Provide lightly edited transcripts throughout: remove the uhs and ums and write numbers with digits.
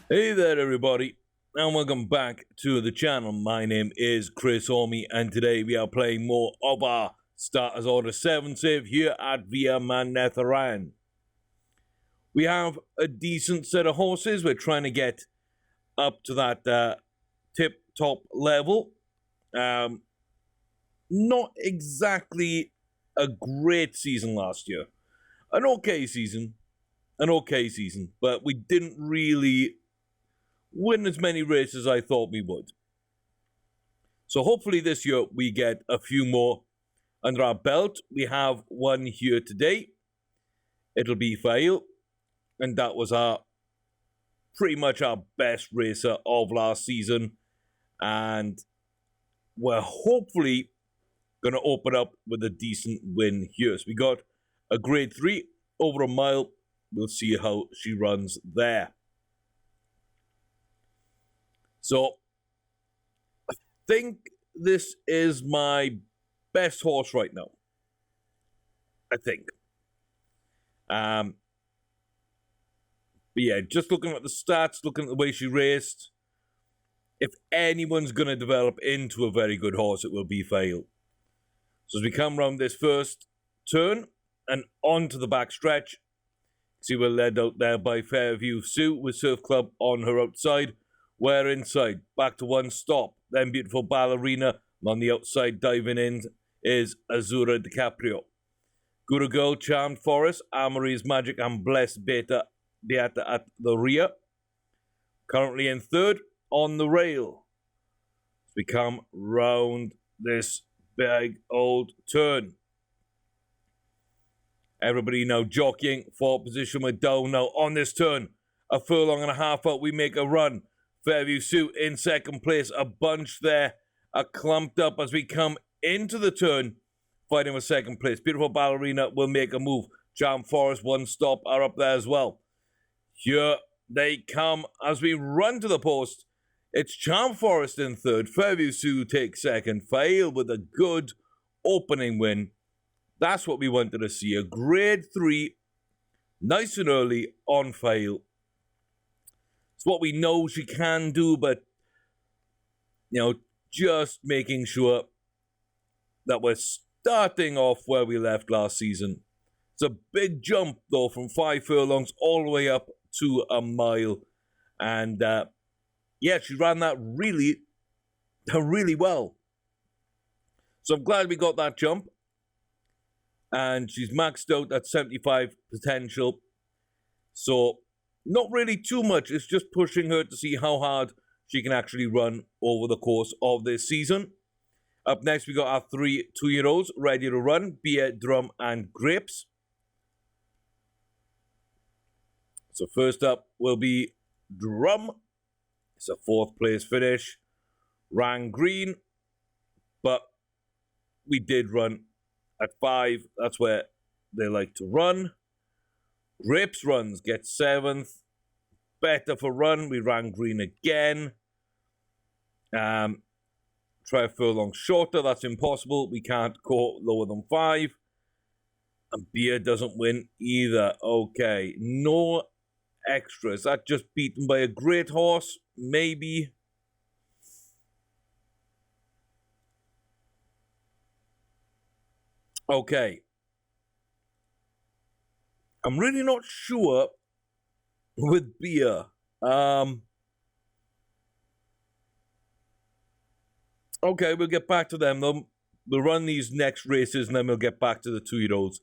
Hey there, everybody, and welcome back to the channel. My name is Chris Orme, and today we are playing more of our Starters Order 7 save here at Via Manetharan. We have a decent set of horses. We're trying to get up to that tip-top level. Not exactly a great season last year. An okay season, but we didn't really win as many races as I thought we would. So hopefully this year we get a few more under our belt. We have one here today. It'll be Fail, and that was pretty much our best racer of last season, and we're hopefully going to open up with a decent win here. So we got a grade 3 over a mile. We'll see how she runs there. So, I think this is my best horse right now. I think. But yeah, just looking at the stats, looking at the way she raced, if anyone's going to develop into a very good horse, it will be Fail. So as we come around this first turn and onto the back stretch, see we're led out there by Fairview Sue with Surf Club on her outside. We're inside, back to one stop. Then Beautiful Ballerina, and on the outside diving in is Azura DiCaprio. Guru Girl, Charmed Forest, Amory's Magic, and Blessed Beata at the rear. Currently in third, on the rail. As we come round this big old turn. Everybody now jockeying for position. We're down now on this turn. A furlong and a half out, we make a run. Fairview Sue in second place. A bunch there are clumped up as we come into the turn, fighting for second place. Beautiful Ballerina will make a move. Charm Forest, one stop, are up there as well. Here they come as we run to the post. It's Charm Forest in third. Fairview Sue takes second. Fail with a good opening win. That's what we wanted to see. A grade 3, nice and early on Fail. It's what we know she can do, but, just making sure that we're starting off where we left last season. It's a big jump, though, from 5 furlongs all the way up to a mile. And, she ran that really well. So I'm glad we got that jump. And she's maxed out at 75 potential. So not really too much. It's just pushing her to see how hard she can actually run over the course of this season. Up next, we got our 3 2-year-olds ready to run. Beer, Drum, and Grapes. So first up will be Drum. It's a 4th place finish. Ran green. But we did run at 5. That's where they like to run. Grapes runs, gets 7th. Better for run. We ran green again. Try a furlong shorter. That's impossible. We can't go lower than 5. And Beer doesn't win either. Okay. No extras. That just beaten by a great horse? Maybe. Okay. I'm really not sure with Beer. Okay, we'll get back to them. We'll run these next races, and then we'll get back to the 2-year-olds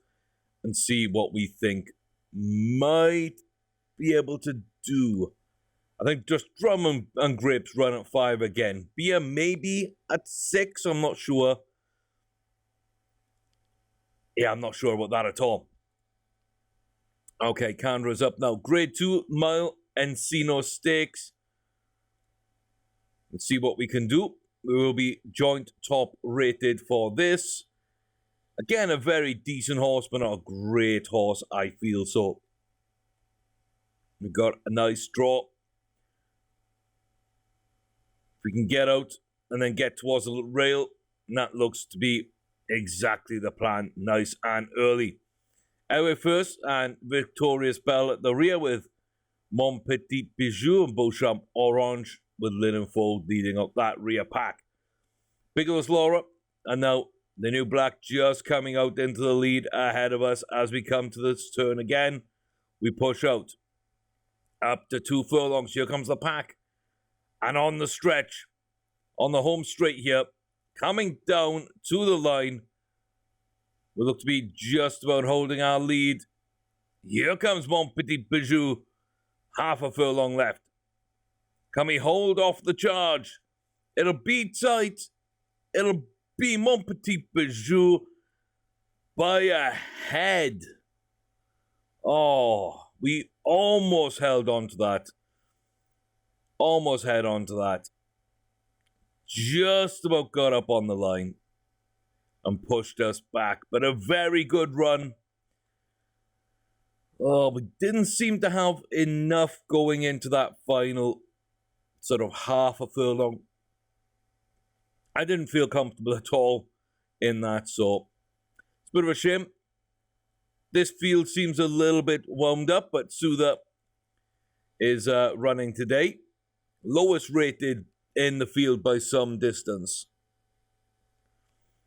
and see what we think might be able to do. I think just Drum and Grapes run at 5 again. Beer maybe at 6, I'm not sure. Yeah, I'm not sure about that at all. Okay, Candra's up now. Grade 2 mile Encino Stakes. Let's see what we can do. We will be joint top rated for this. Again, a very decent horse, but not a great horse, I feel so. We got a nice draw. If we can get out and then get towards the little rail, and that looks to be exactly the plan. Nice and early. Airway first and Victorious Bell at the rear with Mon Petit Bijou and Beauchamp Orange with Linenfold leading up that rear pack. Piccolo's Laura, and now the new black just coming out into the lead ahead of us as we come to this turn again. We push out. Up to 2 furlongs. Here comes the pack. And on the stretch, on the home straight here, coming down to the line, we look to be just about holding our lead. Here comes Mon Petit Bijou. Half a furlong left. Can we hold off the charge? It'll be tight. It'll be Mon Petit Bijou by a head. Oh, we almost held on to that. Almost held on to that. Just about got up on the line and pushed us back. But a very good run. Oh, we didn't seem to have enough going into that final sort of half a furlong. I didn't feel comfortable at all in that, so it's a bit of a shame. This field seems a little bit wound up, but Soother is running today. Lowest rated in the field by some distance.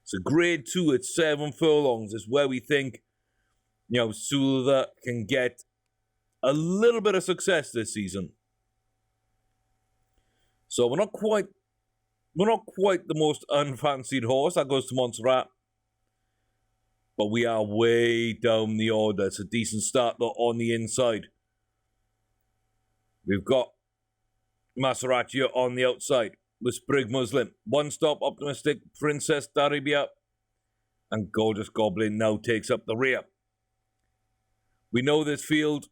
So grade 2 at 7 furlongs is where we think, you know, Soother can get a little bit of success this season. So we're not quite the most unfancied horse. That goes to Montserrat. But we are way down the order. It's a decent start though on the inside. We've got Montserrat here on the outside with Sprig Muslim. One stop, Optimistic, Princess Daribia. And Gorgeous Goblin now takes up the rear. We know this field.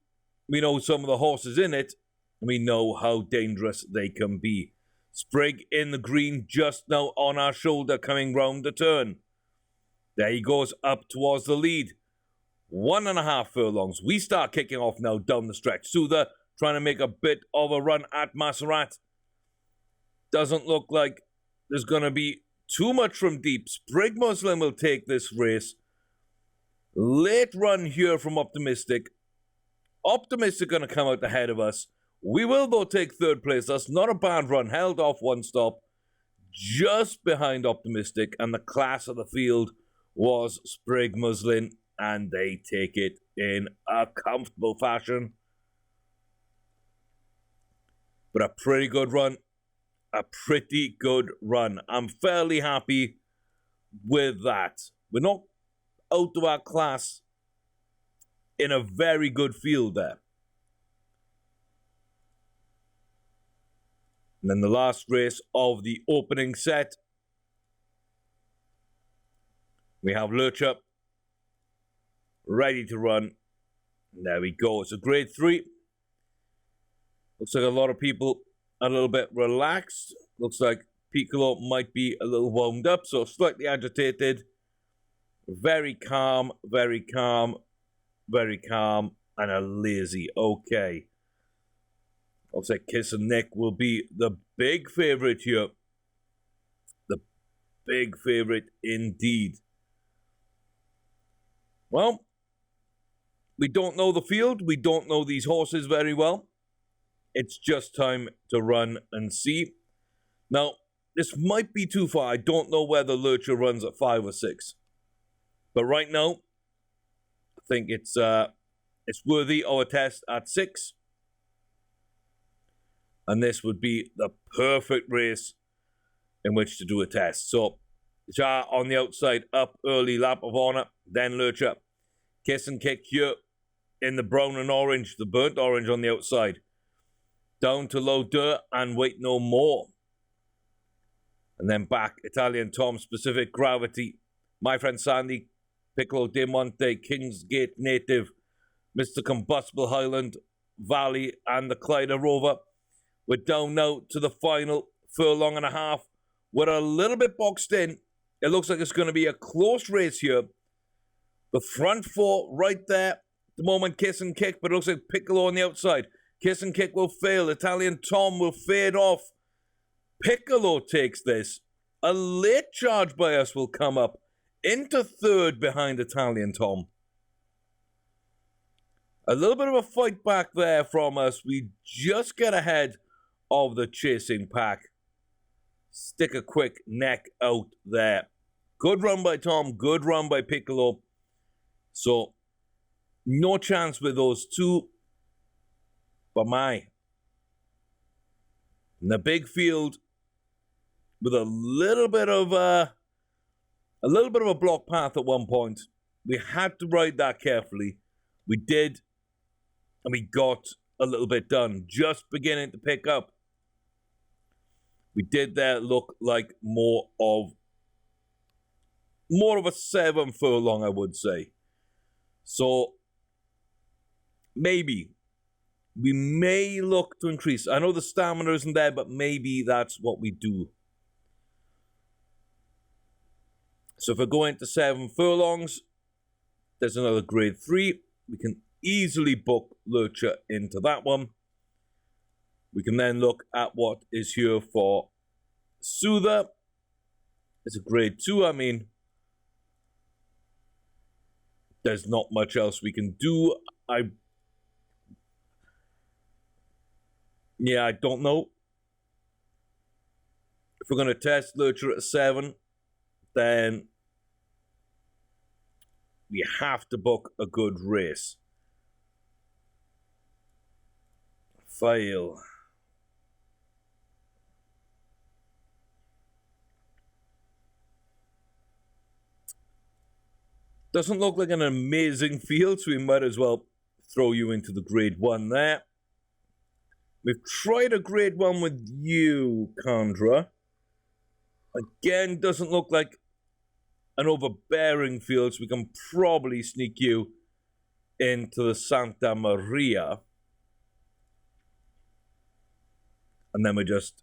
We know some of the horses in it. And we know how dangerous they can be. Sprig in the green just now on our shoulder coming round the turn. There he goes up towards the lead. 1.5 furlongs. We start kicking off now down the stretch. Soother trying to make a bit of a run at Montserrat. Doesn't look like there's going to be too much from deep. Sprig Muslim will take this race. Late run here from Optimistic. Optimistic going to come out ahead of us. We will, though, take third place. That's not a bad run. Held off one stop. Just behind Optimistic. And the class of the field was Sprig Muslin. And they take it in a comfortable fashion. But a pretty good run. A pretty good run. I'm fairly happy with that. We're not out of our class in a very good field there. And then the last race of the opening set. We have Lurcher ready to run. And there we go. It's a grade 3. Looks like a lot of people are a little bit relaxed. Looks like Piccolo might be a little wound up, so slightly agitated. Very calm, very calm, very calm, and a lazy. Okay. Looks like Kiss and Nick will be the big favourite here. The big favourite indeed. Well, we don't know the field. We don't know these horses very well. It's just time to run and see. Now, this might be too far. I don't know whether Lurcher runs at 5 or 6. But right now, I think it's worthy of a test at 6. And this would be the perfect race in which to do a test. So, Jar on the outside, up early, Lap of Honor, then Lurcher. Kiss and Kick here in the brown and orange, the burnt orange on the outside. Down to Low Dirt and Wait No More. And then back, Italian Tom, Specific Gravity, My Friend Sandy, Piccolo De Monte, Kingsgate Native, Mr. Combustible Highland, Valley, and the Clyde Rover. We're down now to the final furlong and a half. We're a little bit boxed in. It looks like it's going to be a close race here. The front four right there. At the moment, Kiss and Kick, but it looks like Piccolo on the outside. Kiss and Kick will fail. Italian Tom will fade off. Piccolo takes this. A late charge by us will come up into third behind Italian Tom. A little bit of a fight back there from us. We just get ahead of the chasing pack. Stick a quick neck out there. Good run by Tom. Good run by Piccolo. So, no chance with those two. But my. In the big field, with a little bit of a block path at one point. We had to ride that carefully. We did, and we got a little bit done. Just beginning to pick up. We did there look like more of a 7 furlong, I would say. So maybe we may look to increase. I know the stamina isn't there, but maybe that's what we do. So if we're going to 7 furlongs, there's another grade 3. We can easily book Lurcher into that one. We can then look at what is here for Soother. It's a grade 2, I mean. There's not much else we can do. I don't know. If we're going to test Lurcher at 7, then we have to book a good race. Fail. Doesn't look like an amazing field, so we might as well throw you into the grade 1 there. We've tried a grade 1 with you, Chandra. Again, doesn't look like an overbearing field, so we can probably sneak you into the Santa Maria. And then we're just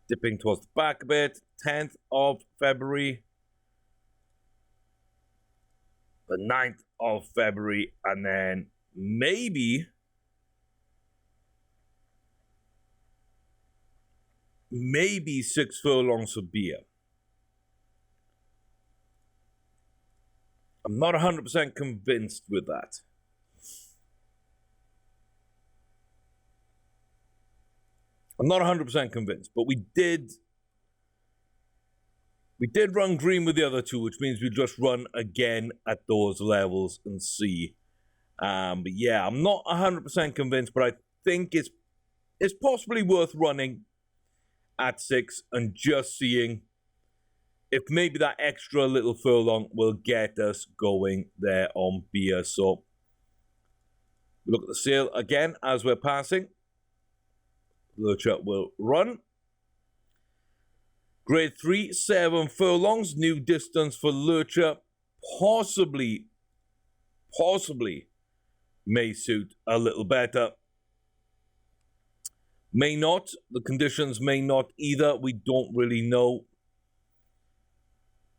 dipping towards the back a bit. 10th of February. The 9th of February. And then maybe 6 furlongs for beer. I'm not 100% convinced with that. I'm not 100% convinced, but we did run green with the other two, which means we just run again at those levels and see. But yeah, I'm not 100% convinced, but I think it's possibly worth running at 6 and just seeing if maybe that extra little furlong will get us going there on beer. So look at the sail again as we're passing. Lurcher will run. Grade 3, 7 furlongs. New distance for Lurcher. Possibly may suit a little better. May not. The conditions may not either. We don't really know.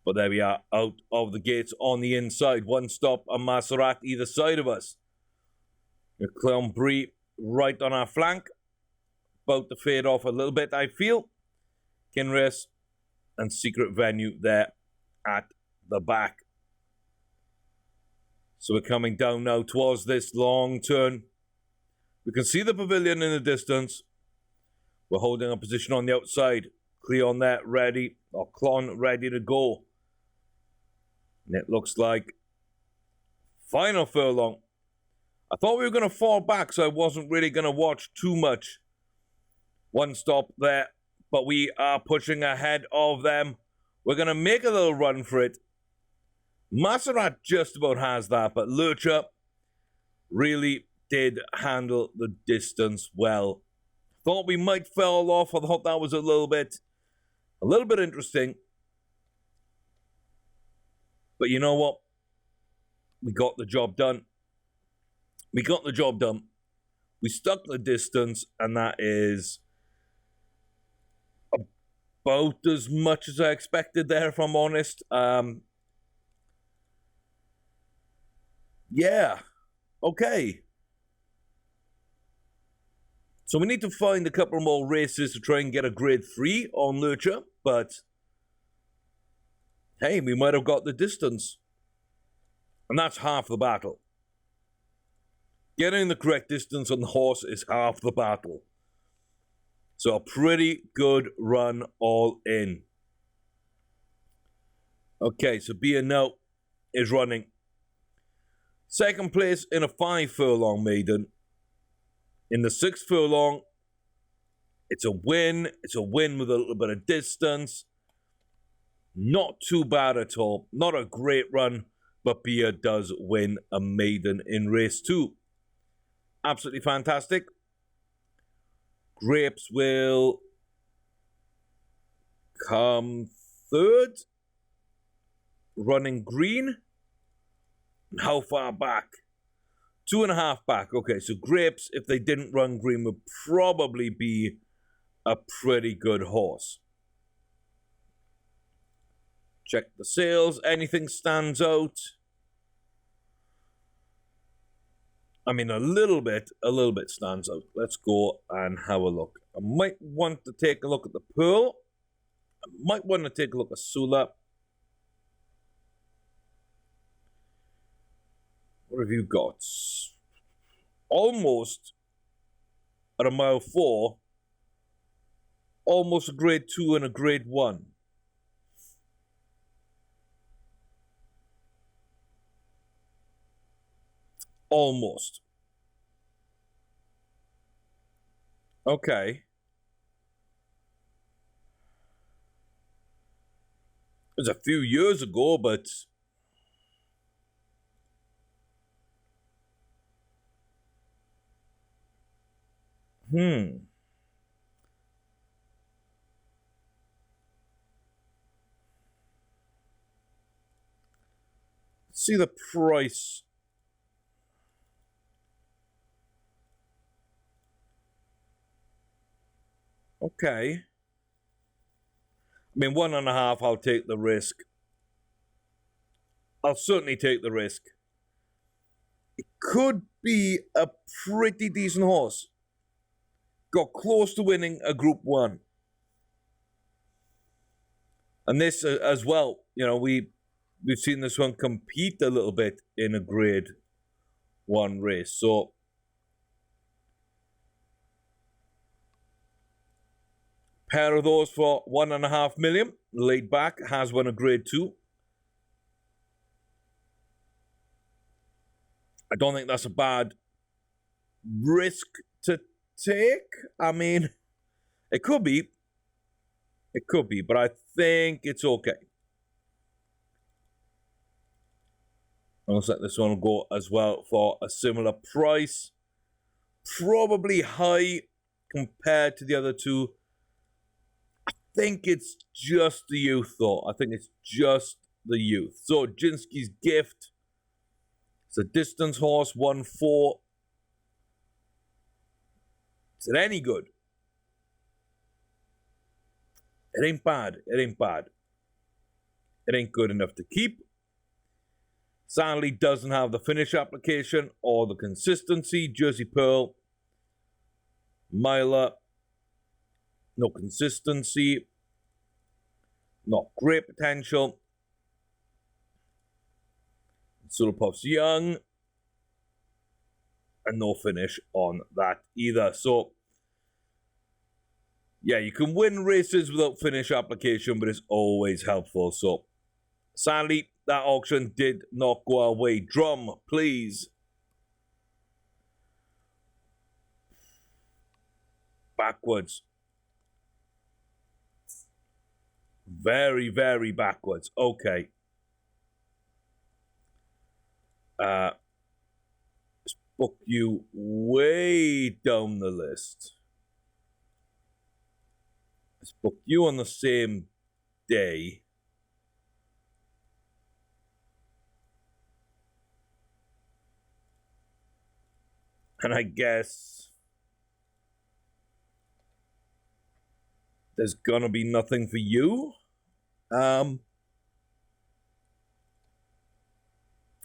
But there we are, out of the gates on the inside. One stop, a Maserat either side of us. Clown Brie right on our flank. About to fade off a little bit, I feel. Kinrace and Secret Venue there at the back. So we're coming down now towards this long turn. We can see the pavilion in the distance. We're holding a position on the outside. Cleon there, ready, or Clon ready to go. And it looks like final furlong. I thought we were going to fall back, so I wasn't really going to watch too much. One stop there, but we are pushing ahead of them. We're going to make a little run for it. Maserat just about has that, but Lurcher really did handle the distance well. Thought we might fall off. I thought that was a little bit interesting. But you know what? We got the job done. We stuck the distance, and that is about as much as I expected there, if I'm honest. Yeah. Okay. So we need to find a couple more races to try and get a grade 3 on Lurcher, but hey, we might have got the distance. And that's half the battle. Getting the correct distance on the horse is half the battle. So a pretty good run all in. Okay, so B&O is running second place in a 5 furlong maiden. In the 6 furlong, it's a win. It's a win with a little bit of distance. Not too bad at all. Not a great run, but Bia does win a maiden in race 2. Absolutely fantastic. Grapes will come third. Running green. How far back? 2.5 back. Okay, so Grapes, if they didn't run green, would probably be a pretty good horse. Check the sales. Anything stands out? I mean, a little bit stands out. Let's go and have a look. I might want to take a look at the Pearl. I might want to take a look at Sula. What have you got? Almost at a mile 4. Almost a grade 2 and a grade 1. Almost. Okay. It was a few years ago, but see the price. Okay. I mean, 1.5, I'll take the risk. I'll certainly take the risk. It could be a pretty decent horse. Got close to winning a Group 1. And this as well, you know, we've seen this one compete a little bit in a Grade 1 race. So pair of those for 1.5 million. Laid back has won a Grade 2. I don't think that's a bad risk to take. I mean, it could be. It could be, but I think it's okay. I'll let this one go as well for a similar price. Probably high compared to the other two. I think it's just the youth, though. I think it's just the youth. So, Jinsky's Gift. It's a distance horse, 1-4. Is it any good? It ain't bad. It ain't bad. It ain't good enough to keep. Sadly, doesn't have the finish application or the consistency. Jersey Pearl. Myla. No consistency. Not great potential. Sulopop's young. And no finish on that either. So, yeah, you can win races without finish application, but it's always helpful. So, sadly, that auction did not go our way. Drum, please. Backwards. Very, very backwards. Okay. Let's book you way down the list. Let's book you on the same day. And I guess there's gonna be nothing for you.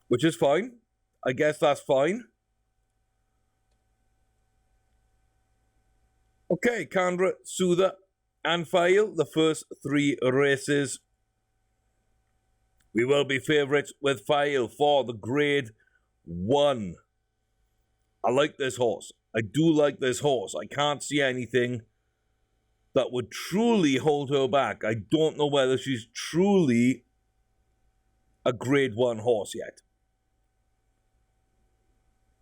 Which is fine. I guess that's fine. Okay, Kandra, Soother, and Fail, the first 3 races We will be favourites with File for the Grade 1. I like this horse. I do like this horse. I can't see anything that would truly hold her back. I don't know whether she's truly a Grade 1 horse yet.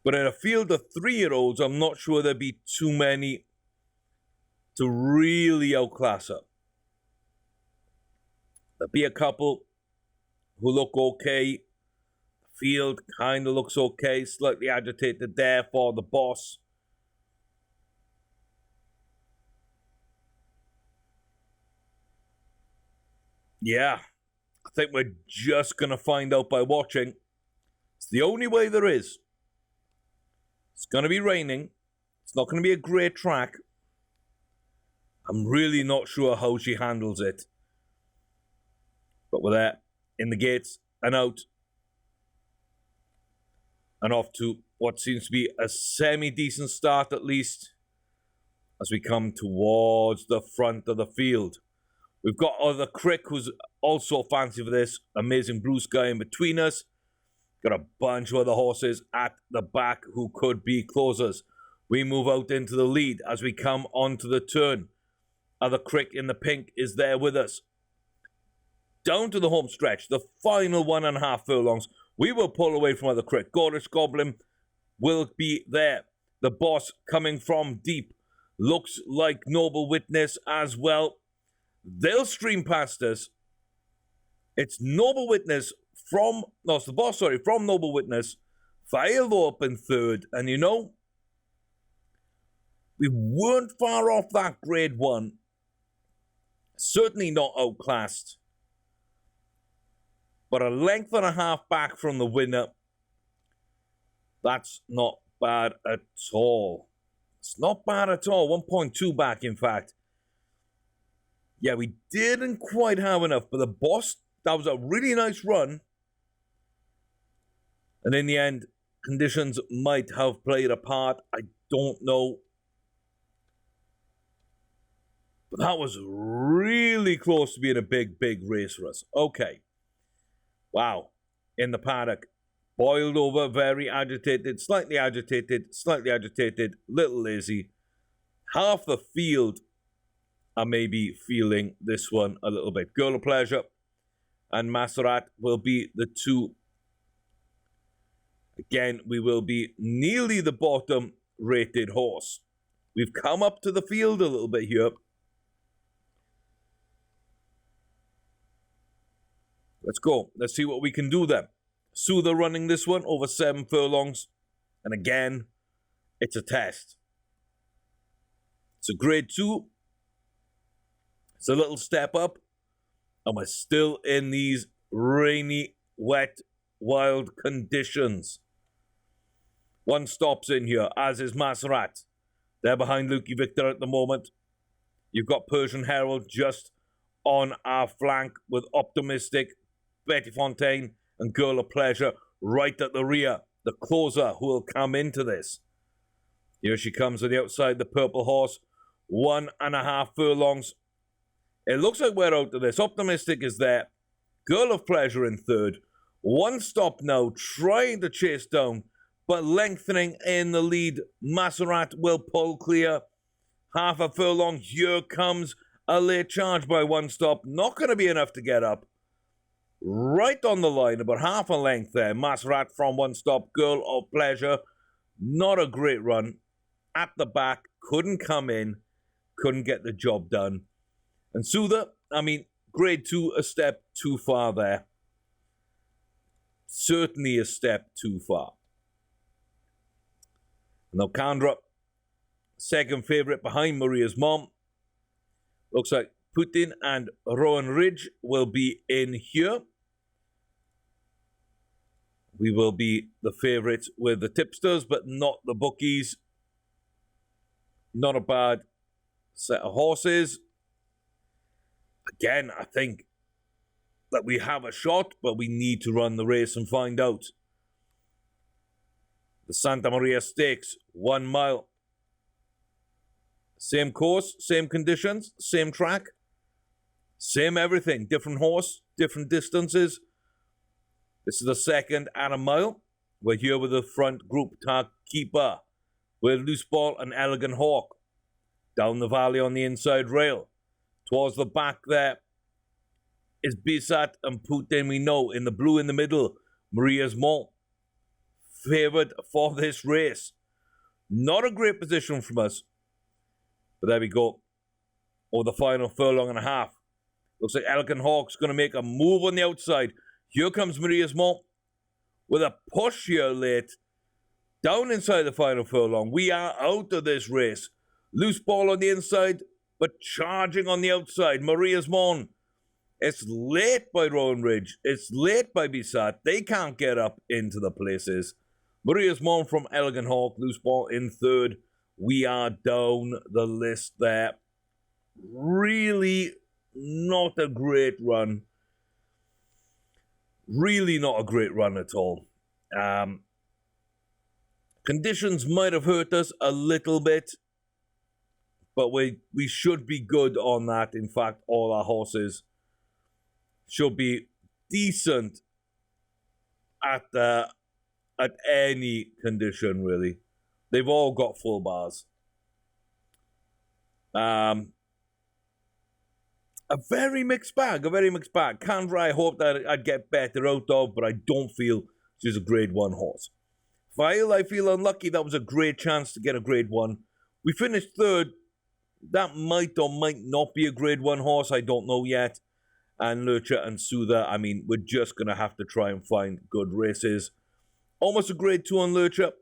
But in a field of 3-year-olds, I'm not sure there'd be too many to really outclass her. There'll be a couple who look okay. The field kind of looks okay. Slightly agitated there for the boss. Yeah, I think we're just going to find out by watching. It's the only way there is. It's going to be raining. It's not going to be a great track. I'm really not sure how she handles it. But we're there, in the gates, and out. And off to what seems to be a semi-decent start at least, as we come towards the front of the field. We've got other Crick, who's also fancy for this. Amazing Blue Sky in between us. Got a bunch of other horses at the back who could be closers. We move out into the lead as we come onto the turn. Other Crick in the pink is there with us. Down to the home stretch, the final 1.5 furlongs. We will pull away from other Crick. Gorish Goblin will be there. The boss coming from deep. Looks like Noble Witness as well. They'll stream past us. It's Noble Witness from Noble Witness. File up in third. And you know, we weren't far off that Grade 1. Certainly not outclassed. But a length and a half back from the winner. That's not bad at all. It's not bad at all. 1.2 back, in fact. Yeah, we didn't quite have enough, but the boss, that was a really nice run. And in the end, conditions might have played a part. I don't know. But that was really close to being a big, big race for us. Okay. Wow. In the paddock. Boiled over, very agitated, slightly little lazy. Half the field are maybe feeling this one a little bit. Girl of Pleasure and Maserat will be the two. Again, we will be nearly the bottom rated horse. We've come up to the field a little bit here. Let's go. Let's see what we can do then. Soother running this one over 7 furlongs. And again, it's a test. It's a Grade 2. It's a little step up. And we're still in these rainy, wet, wild conditions. One stops in here, as is Maserat. They're behind Lukey Victor at the moment. You've got Persian Herald just on our flank with Optimistic, Betty Fontaine, and Girl of Pleasure right at the rear. The closer who will come into this. Here she comes on the outside, the purple horse. 1.5 furlongs. It looks like we're out of this. Optimistic is there. Girl of Pleasure in third. One stop now, trying to chase down, but lengthening in the lead. Maserat will pull clear. Half a furlong. Here comes a late charge by One Stop. Not going to be enough to get up. Right on the line, about half a length there. Maserat from One Stop. Girl of Pleasure. Not a great run. At the back. Couldn't come in. Couldn't get the job done. And Soother, I mean, Grade 2, a step too far there. Certainly a step too far. Now Kandra, second favourite behind Maria's mom. Looks like Putin and Rowan Ridge will be in here. We will be the favourites with the tipsters, but not the bookies. Not a bad set of horses. Again, I think that we have a shot, but we need to run the race and find out. The Santa Maria Stakes, 1 mile. Same course, same conditions, same track, same everything. Different horse, different distances, This is the second at a mile. We're here with the front group, Tar Keeper, with Loose Ball and Elegant Hawk. Down the valley on the inside rail. Towards the back there is Bisat and Putin, we know. In the blue in the middle, Maria's Mall. Favoured for this race. Not a great position from us. But there we go. Over the final furlong and a half. Looks like Elegant Hawk's going to make a move on the outside. Here comes Maria's Mall with a push here late. Down inside the final furlong. We are out of this race. Loose Ball on the inside, but charging on the outside. Maria's Mon. It's late by Rowan Ridge. It's late by Bisat. They can't get up into the places. Maria's Mon from Elegant Hawk. Loose Ball in third. We are down the list there. Really not a great run. Really not a great run at all. Conditions might have hurt us a little bit, but we should be good on that. In fact, all our horses should be decent at any condition, really. They've all got full bars. A very mixed bag, Canberra, I hope that I'd get better out of, but I don't feel she's a grade 1 horse. Vile, I feel unlucky. That was a great chance to get a grade 1. We finished third. That might or might not be a grade 1 horse. I don't know yet. And Lurcher and Soother, I mean, we're just going to have to try and find good races. Almost a grade 2 on Lurcher.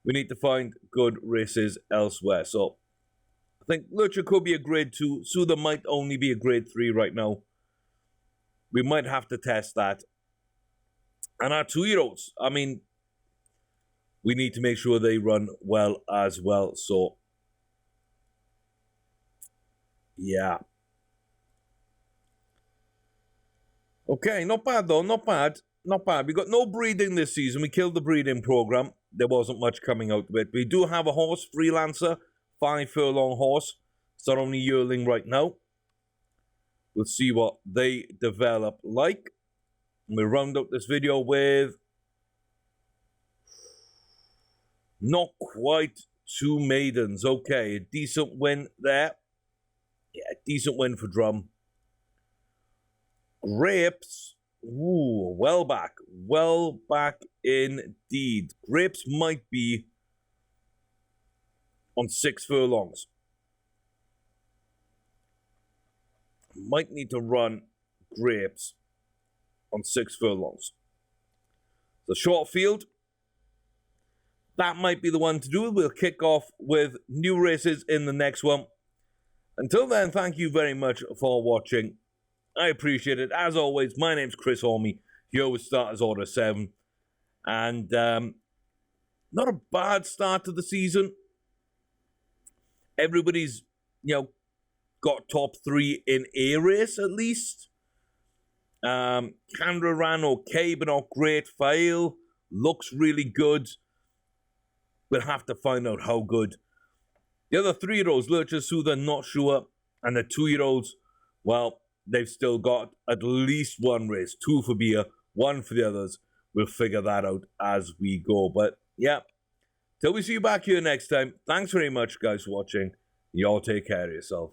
We need to find good races elsewhere. So I think Lurcher could be a grade 2. Soother might only be a grade 3 right now. We might have to test that. And our 2-year-olds, I mean, we need to make sure they run well as well. So, yeah. Okay, not bad though, not bad. Not bad. We got no breeding this season. We killed the breeding program. There wasn't much coming out of it. We do have a horse, Freelancer, 5 furlong horse. It's our only yearling right now. We'll see what they develop like. And we'll round up this video with not quite 2 maidens. Okay, a decent win there. Yeah, decent win for Drum. Grapes. Ooh, well back. Well back indeed. Grapes might be on 6 furlongs. Might need to run Grapes on 6 furlongs. The short field. That might be the one to do. We'll kick off with new races in the next one. Until then, thank you very much for watching. I appreciate it. As always, my name's Chris Hormy, here with Starters Order 7. And not a bad start to the season. Everybody's, got top 3 in a race at least. Canberra ran okay, but not great. Fail looks really good. We'll have to find out how good. The other 3-year-olds, Lurcher, Soother, not sure. And the 2-year-olds, well, they've still got at least 1 race. 2 for beer, 1 for the others. We'll figure that out as we go. But, yeah, till we see you back here next time, thanks very much, guys, for watching. You all take care of yourself.